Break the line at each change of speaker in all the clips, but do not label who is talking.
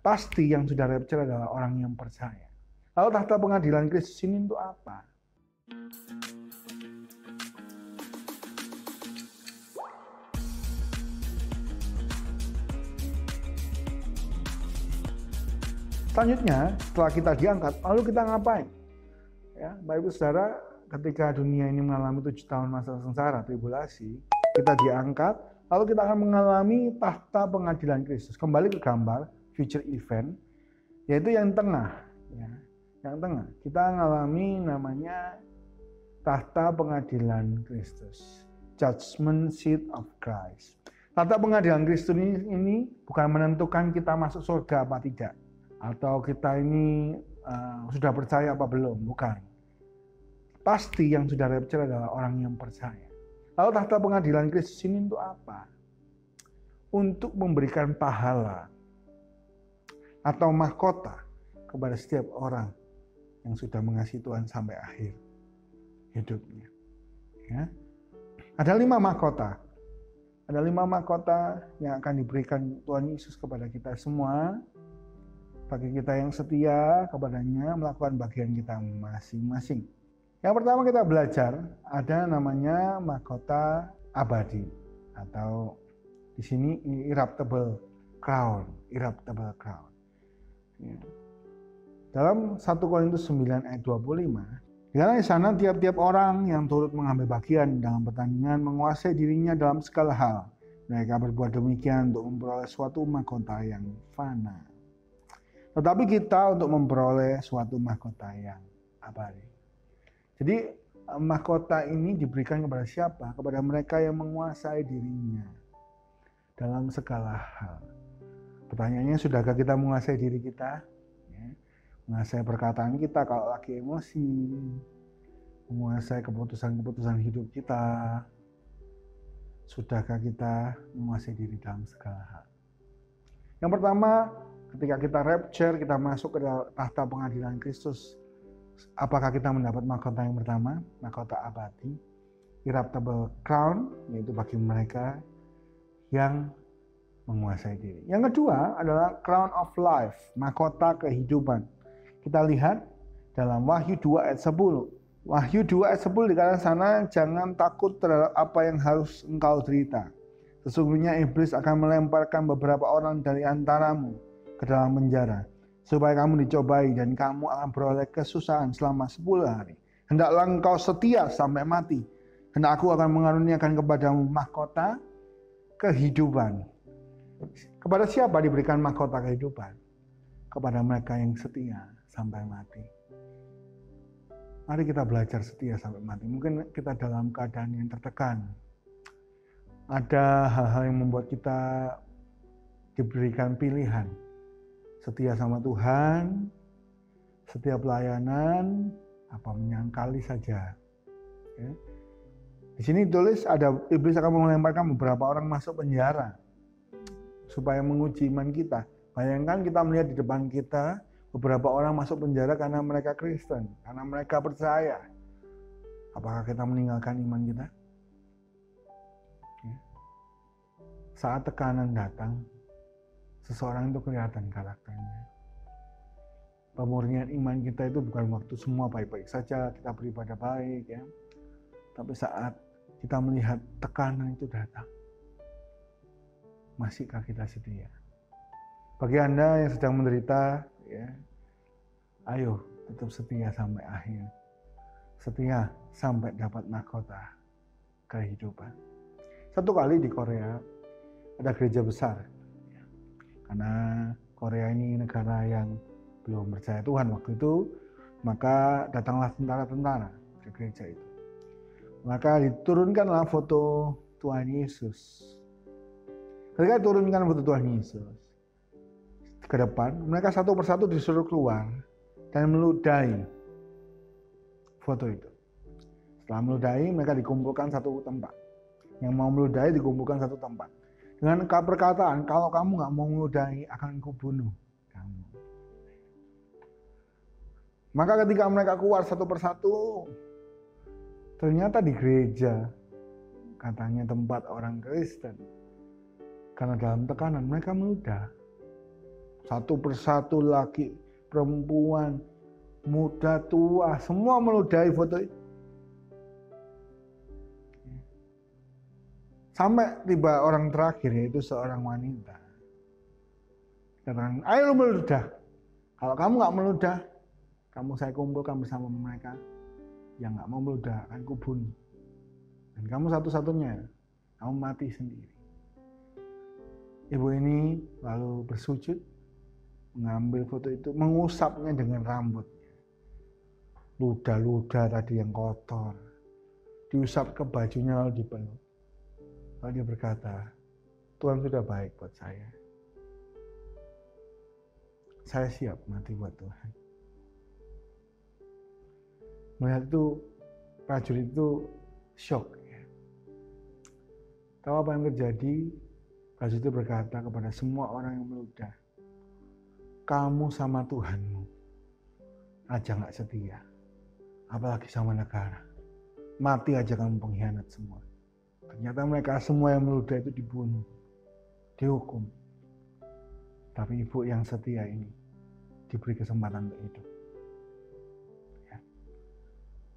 Pasti yang sudah rapture adalah orang yang percaya. Lalu tahta pengadilan Kristus ini untuk apa? Selanjutnya, setelah kita diangkat, lalu kita ngapain? Ya, Bapak Ibu Saudara, ketika dunia ini mengalami 7 tahun masa sengsara, tribulasi, kita diangkat, lalu kita akan mengalami tahta pengadilan Kristus. Kembali ke gambar future event, yaitu yang tengah. Ya, yang tengah, kita mengalami namanya tahta pengadilan Kristus, Judgment Seat of Christ. Tahta pengadilan Kristus ini bukan menentukan kita masuk surga apa tidak, atau kita ini sudah percaya apa belum, bukan. Pasti yang sudah rapture adalah orang yang percaya. Lalu tahta pengadilan Kristus ini untuk apa? Untuk memberikan pahala atau mahkota kepada setiap orang yang sudah mengasihi Tuhan sampai akhir hidupnya. Ya. Ada 5 mahkota. Ada 5 mahkota yang akan diberikan Tuhan Yesus kepada kita semua. Bagi kita yang setia kepadanya melakukan bagian kita masing-masing. Yang pertama kita belajar ada namanya mahkota abadi atau di sini irreputable crown. Ya. Dalam 1 Korintus 9 ayat 25, di sana tiap-tiap orang yang turut mengambil bagian dalam pertandingan menguasai dirinya dalam segala hal. Mereka berbuat demikian untuk memperoleh suatu mahkota yang fana. Tetapi kita untuk memperoleh suatu mahkota yang abadi. Jadi mahkota ini diberikan kepada siapa? Kepada mereka yang menguasai dirinya dalam segala hal. Pertanyaannya, sudahkah kita menguasai diri kita? Ya. Menguasai perkataan kita kalau lagi emosi. Menguasai keputusan-keputusan hidup kita. Sudahkah kita menguasai diri dalam segala hal? Yang pertama, ketika kita rapture, kita masuk ke tahta pengadilan Kristus. Apakah kita mendapat mahkota yang pertama? Mahkota abadi, irreputable crown, yaitu bagi mereka yang menguasai diri. Yang kedua adalah crown of life, mahkota kehidupan. Kita lihat dalam Wahyu 2 ayat 10. Wahyu 2 ayat 10 dikatakan sana, jangan takut terhadap apa yang harus engkau derita. Sesungguhnya iblis akan melemparkan beberapa orang dari antaramu ke dalam penjara, supaya kamu dicobai dan kamu akan beroleh kesusahan selama 10 hari. Hendaklah engkau setia sampai mati. Hendak aku akan mengaruniakan kepadamu mahkota kehidupan. Kepada siapa diberikan mahkota kehidupan? Kepada mereka yang setia sampai mati. Mari kita belajar setia sampai mati. Mungkin kita dalam keadaan yang tertekan. Ada hal-hal yang membuat kita diberikan pilihan. Setia sama Tuhan, setia pelayanan, apa menyangkali saja. Ya. Di sini tulis ada iblis akan melemparkan beberapa orang masuk penjara supaya menguji iman kita. Bayangkan kita melihat di depan kita beberapa orang masuk penjara karena mereka Kristen, karena mereka percaya. Apakah kita meninggalkan iman kita? Ya. Saat tekanan datang, seseorang itu kelihatan karakternya. Pemurnian iman kita itu bukan waktu semua baik-baik saja, kita beribadah baik, ya. Tapi saat kita melihat tekanan itu datang, masihkah kita setia? Bagi Anda yang sedang menderita, ya, ayo tetap setia sampai akhir. Setia sampai dapat mahkota kehidupan. Satu kali di Korea ada gereja besar. Karena Korea ini negara yang belum percaya Tuhan waktu itu, maka datanglah tentara-tentara ke gereja itu. Maka diturunkanlah foto Tuhan Yesus. Ketika diturunkan foto Tuhan Yesus ke depan, mereka satu persatu disuruh keluar dan meludahi foto itu. Setelah meludahi, mereka dikumpulkan satu tempat. Yang mau meludahi dikumpulkan satu tempat. Dengan perkataan, kalau kamu nggak mau meludahi, akan kubunuh kamu. Maka ketika mereka keluar satu persatu, ternyata di gereja, katanya tempat orang Kristen, karena dalam tekanan mereka meludah. Satu persatu laki, perempuan, muda, tua, semua meludahi foto itu. Sampai tiba orang terakhir, yaitu seorang wanita. Katakan, ayo lu meludah. Kalau kamu nggak meludah, kamu saya kumpulkan bersama mereka yang nggak mau meludah, akan kubunuh. Dan kamu satu-satunya, kamu mati sendiri. Ibu ini lalu bersujud, mengambil foto itu, mengusapnya dengan rambutnya. Ludah-ludah tadi yang kotor, diusap ke bajunya lalu dipeluk. Lalu dia berkata, Tuhan sudah baik buat saya. Saya siap mati buat Tuhan. Melihat itu, prajurit itu shock. Ya. Tahu apa yang terjadi? Prajurit itu berkata kepada semua orang yang meludah, kamu sama Tuhanmu aja gak setia. Apalagi sama negara. Mati aja kamu pengkhianat semua. Ternyata mereka semua yang meludah itu dibunuh, dihukum. Tapi ibu yang setia ini diberi kesempatan untuk hidup. Ya.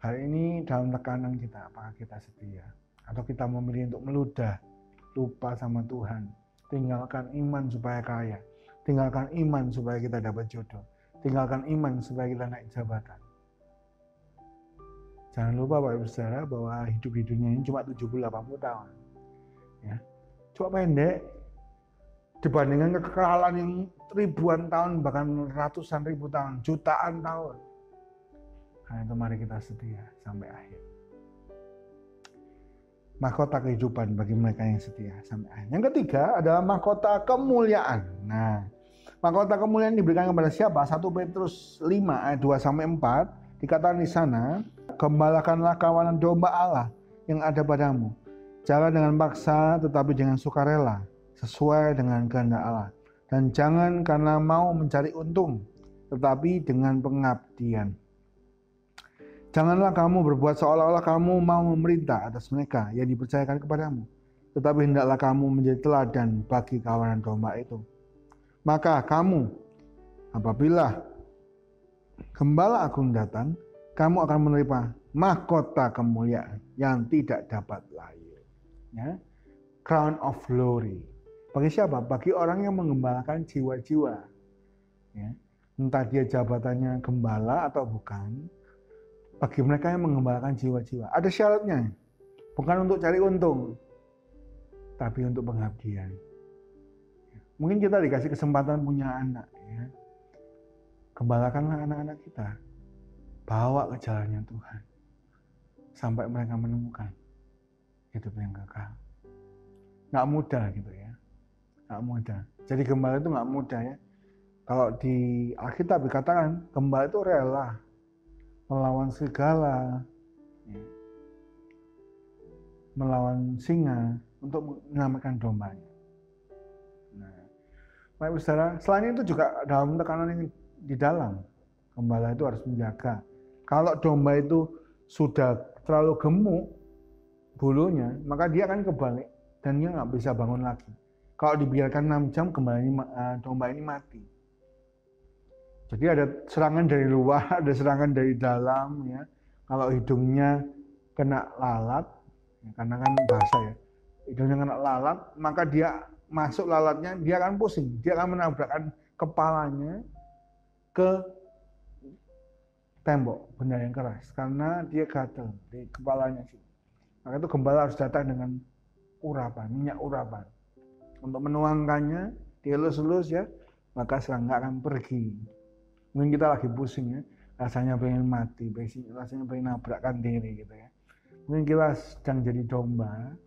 Hari ini dalam tekanan kita, apakah kita setia? Atau kita memilih untuk meludah, lupa sama Tuhan, tinggalkan iman supaya kaya, tinggalkan iman supaya kita dapat jodoh, tinggalkan iman supaya kita naik jabatan. Jangan lupa Bapak Ibu Saudara bahwa hidup di dunia ini cuma 70-80 tahun. Ya. Cuma pendek dibandingkan kekalahan yang ribuan tahun, bahkan ratusan ribu tahun, jutaan tahun. Karena itu mari kita setia sampai akhir. Mahkota kehidupan bagi mereka yang setia sampai akhir. Yang ketiga adalah mahkota kemuliaan. Nah, mahkota kemuliaan diberikan kepada siapa? 1 Petrus 5 ayat 2-4 dikatakan di sana, gembalakanlah kawanan domba Allah yang ada padamu. Jangan dengan paksa, tetapi dengan sukarela, sesuai dengan kehendak Allah. Dan jangan karena mau mencari untung, tetapi dengan pengabdian. Janganlah kamu berbuat seolah-olah kamu mau memerintah atas mereka yang dipercayakan kepadamu, tetapi hendaklah kamu menjadi teladan bagi kawanan domba itu. Maka kamu, apabila Gembala Agung datang, kamu akan menerima mahkota kemuliaan yang tidak dapat layu. Ya? Crown of glory. Bagi siapa? Bagi orang yang menggembalakan jiwa-jiwa. Ya? Entah dia jabatannya gembala atau bukan. Bagi mereka yang menggembalakan jiwa-jiwa. Ada syaratnya. Bukan untuk cari untung. Tapi untuk pengabdian. Mungkin kita dikasih kesempatan punya anak. Ya. Gembalakanlah anak-anak kita. Bawa ke jalannya Tuhan. Sampai mereka menemukan hidup yang kekal. Nggak mudah gitu ya. Nggak mudah. Jadi gembala itu nggak mudah ya. Kalau di Alkitab dikatakan gembala itu rela melawan serigala, ya, melawan singa untuk menyelamatkan dombanya. Nah, Bapak Ibu Saudara, selain itu juga dalam tekanan yang di dalam, gembala itu harus menjaga. Kalau domba itu sudah terlalu gemuk bulunya, maka dia akan kebalik dan dia nggak bisa bangun lagi. Kalau dibiarkan 6 jam, domba ini mati. Jadi ada serangan dari luar, ada serangan dari dalam. Ya. Kalau hidungnya kena lalat, ya, karena kan basah ya, hidungnya kena lalat, maka dia masuk lalatnya, dia akan pusing. Dia akan menabrakkan kepalanya ke tembok, benda yang keras. Karena dia gatel di kepalanya. Maka itu gembala harus datang dengan urapan, minyak urapan. Untuk menuangkannya, dielus-elus ya, maka serangga akan pergi. Mungkin kita lagi pusing ya, rasanya pengen mati, rasanya pengen nabrakkan diri gitu ya. Mungkin kita sedang jadi domba,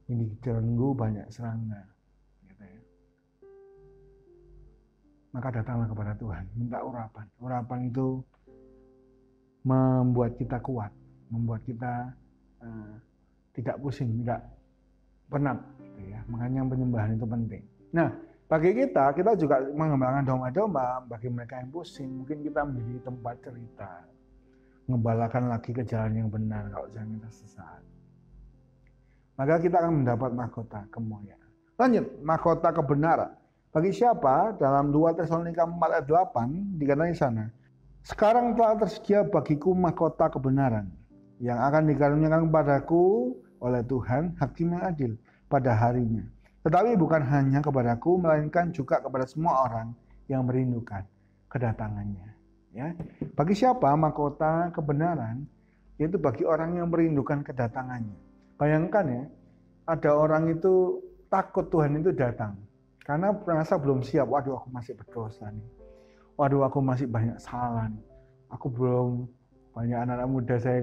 ini diganggu banyak serangga, gitu ya. Maka datanglah kepada Tuhan, minta urapan. Urapan itu membuat kita kuat, membuat kita tidak pusing, tidak penat, gitu ya. Makanya penyembahan itu penting. Nah, bagi kita juga mengembalakan domba-domba. Bagi mereka yang pusing, mungkin kita menjadi tempat cerita. Mengembalakan lagi ke jalan yang benar kalau jangan kita sesat. Maka kita akan mendapat mahkota kemuliaan. Lanjut, mahkota kebenaran. Bagi siapa? Dalam 2 Tesalonika 4 ayat 8 dikatakan di sana, sekarang telah tersedia bagiku mahkota kebenaran yang akan dikaruniakan kepadaku oleh Tuhan, hakim yang adil pada harinya. Tetapi bukan hanya kepadaku, melainkan juga kepada semua orang yang merindukan kedatangannya. Ya. Bagi siapa mahkota kebenaran? Yaitu bagi orang yang merindukan kedatangannya. Bayangkan ya, ada orang itu takut Tuhan itu datang. Karena merasa belum siap, waduh aku masih berdosa nih. Waduh aku masih banyak salah nih. Aku belum, banyak anak-anak muda saya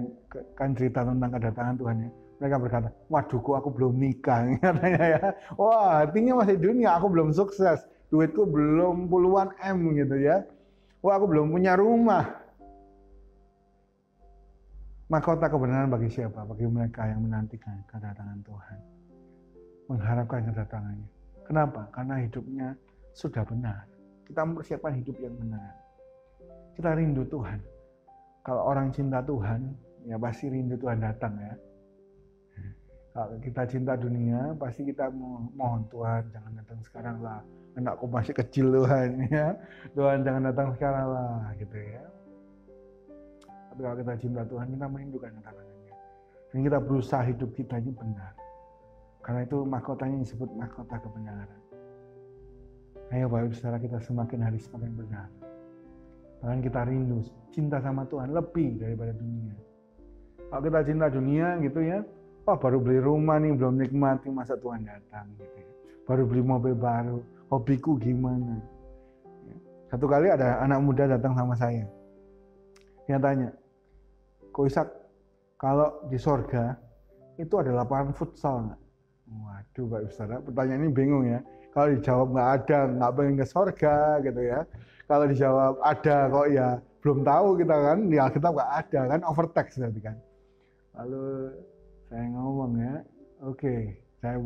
kan cerita tentang kedatangan Tuhan ya. Mereka berkata, waduh kok aku belum nikah, katanya ya. Wah artinya masih dunia, aku belum sukses. Duitku belum puluhan M gitu ya. Wah aku belum punya rumah. Mahkota kebenaran bagi siapa? Bagi mereka yang menantikan kedatangan Tuhan. Mengharapkan kedatangannya. Kenapa? Karena hidupnya sudah benar. Kita mempersiapkan hidup yang benar. Kita rindu Tuhan. Kalau orang cinta Tuhan, ya pasti rindu Tuhan datang ya. Kalau kita cinta dunia, pasti kita mohon Tuhan jangan datang sekarang lah. Anakku masih kecil Tuhan ya. Tuhan jangan datang sekarang lah gitu ya. Tapi kalau kita cinta Tuhan, kita merindukan kedatangannya. Dan kita berusaha hidup kita ini benar. Karena itu mahkotanya disebut mahkota kebenaran. Ayo Bapak Ibu Saudara, kita semakin hari semakin benar. Bahkan kita rindu, cinta sama Tuhan lebih daripada dunia. Kalau kita cinta dunia gitu ya, wah baru beli rumah nih, belum nikmati masa Tuhan datang gitu ya. Baru beli mobil baru, hobiku gimana. Satu kali ada anak muda datang sama saya. Dia tanya, Ko Ishak, kalau di sorga itu ada lapangan futsal nggak? Waduh Pak Saudara, pertanyaan ini bingung ya. Kalau dijawab nggak ada, nggak pengen ke sorga gitu ya. Kalau dijawab ada kok ya belum tahu kita kan, di Alkitab nggak ada kan, overtext berarti kan. Lalu saya ngomong ya, oke, saya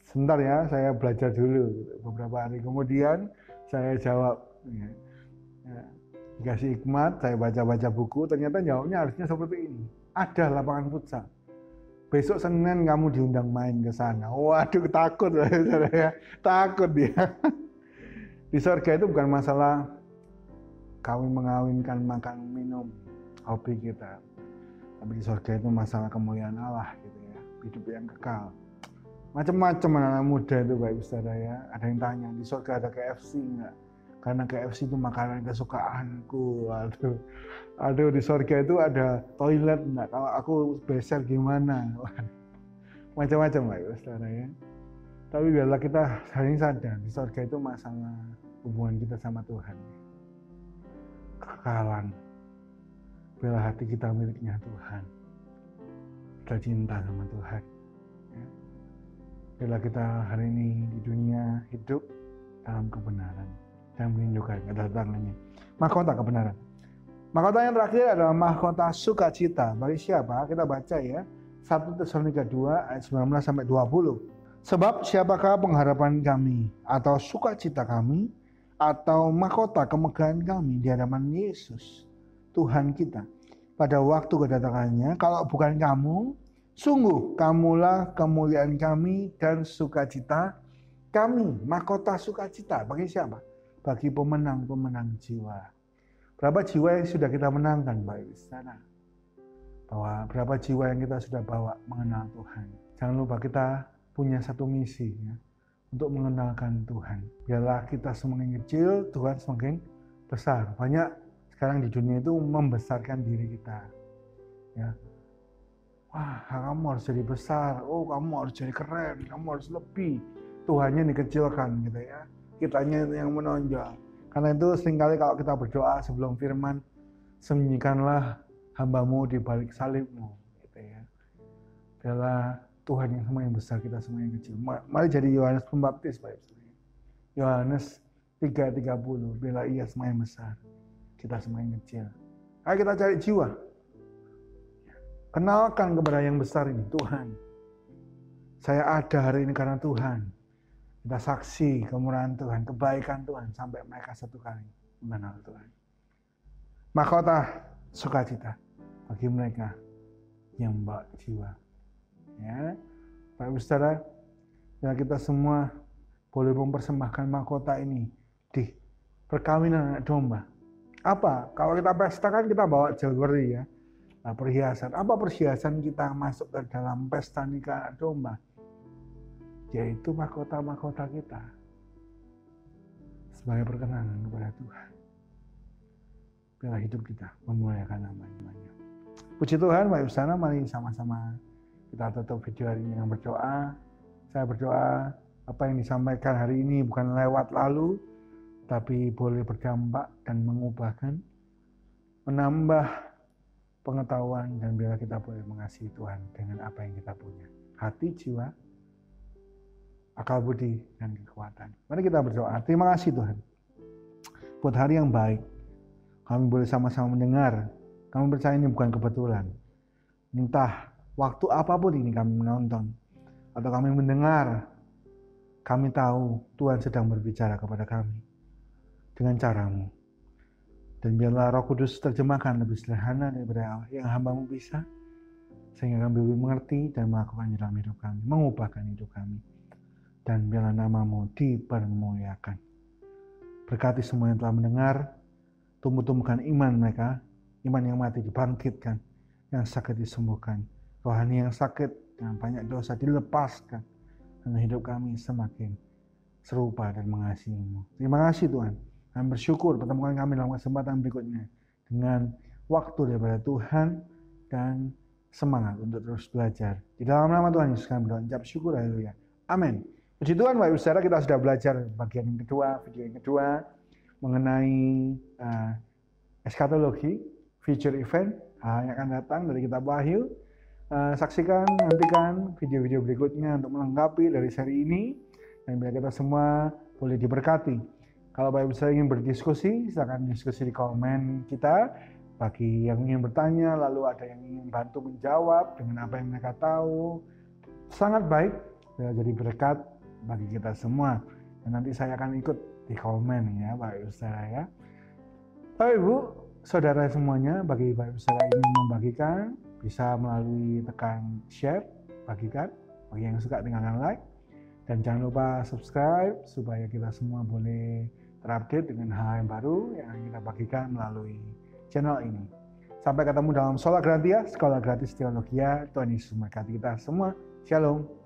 sebentar ya, saya belajar dulu. Beberapa hari kemudian saya jawab, ya, dikasih hikmat, saya baca-baca buku, ternyata jawabnya harusnya seperti ini. Ada lapangan futsal. Besok Senin kamu diundang main ke sana. Waduh, takut ya. Takut dia. Di surga itu bukan masalah kawin mengawinkan, makan minum, hobi kita. Tapi di surga itu masalah kemuliaan Allah gitu ya. Hidup yang kekal. Macam-macam anak muda itu Bapak Ibu Saudara ya. Ada yang tanya, di surga ada KFC enggak? Karena KFC itu makanan kesukaanku. Aduh di surga itu ada toilet enggak? Kalau aku beser gimana? Macam-macam Pak Ibu Saudara ya. Tapi biarlah kita saling sadar di surga itu masalah hubungan kita sama Tuhan. Kekekalan. Bila hati kita miliknya Tuhan. Kita cinta sama Tuhan. Ya. Bila kita hari ini di dunia hidup dalam kebenaran dan merindukan kedatangannya. Mahkota kebenaran. Mahkota yang terakhir adalah mahkota sukacita. Bagi siapa? Kita baca ya. 1 Tesalonika 2 ayat 19 sampai 20. Sebab siapakah pengharapan kami atau sukacita kami atau mahkota kemegahan kami di hadapan Yesus Tuhan kita pada waktu kedatangannya, kalau bukan kamu, sungguh kamulah kemuliaan kami dan sukacita kami. Mahkota sukacita bagi siapa? Bagi pemenang-pemenang jiwa. Berapa jiwa yang sudah kita menangkan Bapak Ibu Saudara? Bahwa berapa jiwa yang kita sudah bawa mengenal Tuhan. Jangan lupa kita punya satu misi ya, untuk mengenalkan Tuhan. Biarlah kita semakin kecil, Tuhan semakin besar. Banyak sekarang di dunia itu membesarkan diri kita. Ya. Wah, kamu harus jadi besar. Oh, kamu harus jadi keren. Kamu harus lebih. Tuhannya dikecilkan gitu ya. Kitanya yang menonjol. Karena itu seringkali kalau kita berdoa sebelum firman, sembunyikanlah hambamu di balik salibmu. Gitu ya. Biarlah Tuhan yang semakin besar, kita semakin kecil. Mari jadi Yohanes Pembaptis, Pak Ibu. Yohanes 3:30, bila ia semakin besar, kita semakin kecil. Ayo kita cari jiwa. Kenalkan kepada yang besar ini, Tuhan. Saya ada hari ini karena Tuhan. Kita saksi kemurahan Tuhan, kebaikan Tuhan, sampai mereka satu kali mengenal Tuhan. Mahkota sukacita bagi mereka yang membawa jiwa. Ya, Pak Ibu Saudara, ya kita semua boleh mempersembahkan mahkota ini di perkawinan anak domba. Apa? Kalau kita pesta kan kita bawa jewelry ya, perhiasan. Apa perhiasan kita masuk ke dalam pesta nikah anak domba? Yaitu mahkota-mahkota kita sebagai perkenanan kepada Tuhan. Biarlah hidup kita memuliakan nama-Nya. Puji Tuhan, Bapak Ibu Saudara, mari sama-sama kita tutup video hari ini dengan berdoa. Saya berdoa apa yang disampaikan hari ini bukan lewat lalu, tapi boleh berdampak dan mengubahkan, menambah pengetahuan, dan biarlah kita boleh mengasihi Tuhan dengan apa yang kita punya. Hati, jiwa, akal budi, dan kekuatan. Mari kita berdoa. Terima kasih Tuhan buat hari yang baik. Kami boleh sama-sama mendengar. Kami percaya ini bukan kebetulan. Entah waktu apapun ini kami menonton atau kami mendengar, kami tahu Tuhan sedang berbicara kepada kami dengan cara-Mu. Dan biarlah Roh Kudus terjemahkan lebih sederhana daripada yang hamba-Mu bisa, sehingga kami lebih mengerti dan melakukan dalam hidup kami, mengubahkan hidup kami. Dan biarlah nama-Mu dipermuliakan. Berkati semua yang telah mendengar, tumbuh-tumbuhkan iman mereka, iman yang mati dibangkitkan, yang sakit disembuhkan, rohani yang sakit dengan banyak dosa dilepaskan, dan hidup kami semakin serupa dan mengasihi-Mu. Terima kasih Tuhan. Kami bersyukur pertemuan kami dalam kesempatan berikutnya dengan waktu daripada Tuhan dan semangat untuk terus belajar. Di dalam nama Tuhan Yesus kami berdoa, ucap syukur, haleluya. Amin. Puji Tuhan, Bapak Ibu Saudara, kita sudah belajar bagian yang kedua, video yang kedua mengenai eskatologi, future event yang akan datang dari kitab Wahyu. Saksikan, nantikan video-video berikutnya untuk melengkapi dari seri ini, dan biar kita semua boleh diberkati. Kalau Bapak Ibu Saudara ingin berdiskusi, silakan diskusi di komen kita. Bagi yang ingin bertanya, lalu ada yang ingin bantu menjawab dengan apa yang mereka tahu, sangat baik, jadi berkat bagi kita semua. Dan nanti saya akan ikut di komen ya Bapak Ibu Saudara ya. Bapak Ibu Saudara semuanya, bagi Bapak Ibu Saudara ingin membagikan, bisa melalui tekan share, bagikan. Bagi yang suka tinggalkan like. Dan jangan lupa subscribe supaya kita semua boleh terupdate dengan hal yang baru yang kita bagikan melalui channel ini. Sampai ketemu dalam Sola Gratia, Sekolah Gratis Teologia. Tuhan Yesus memberkati kita semua. Shalom.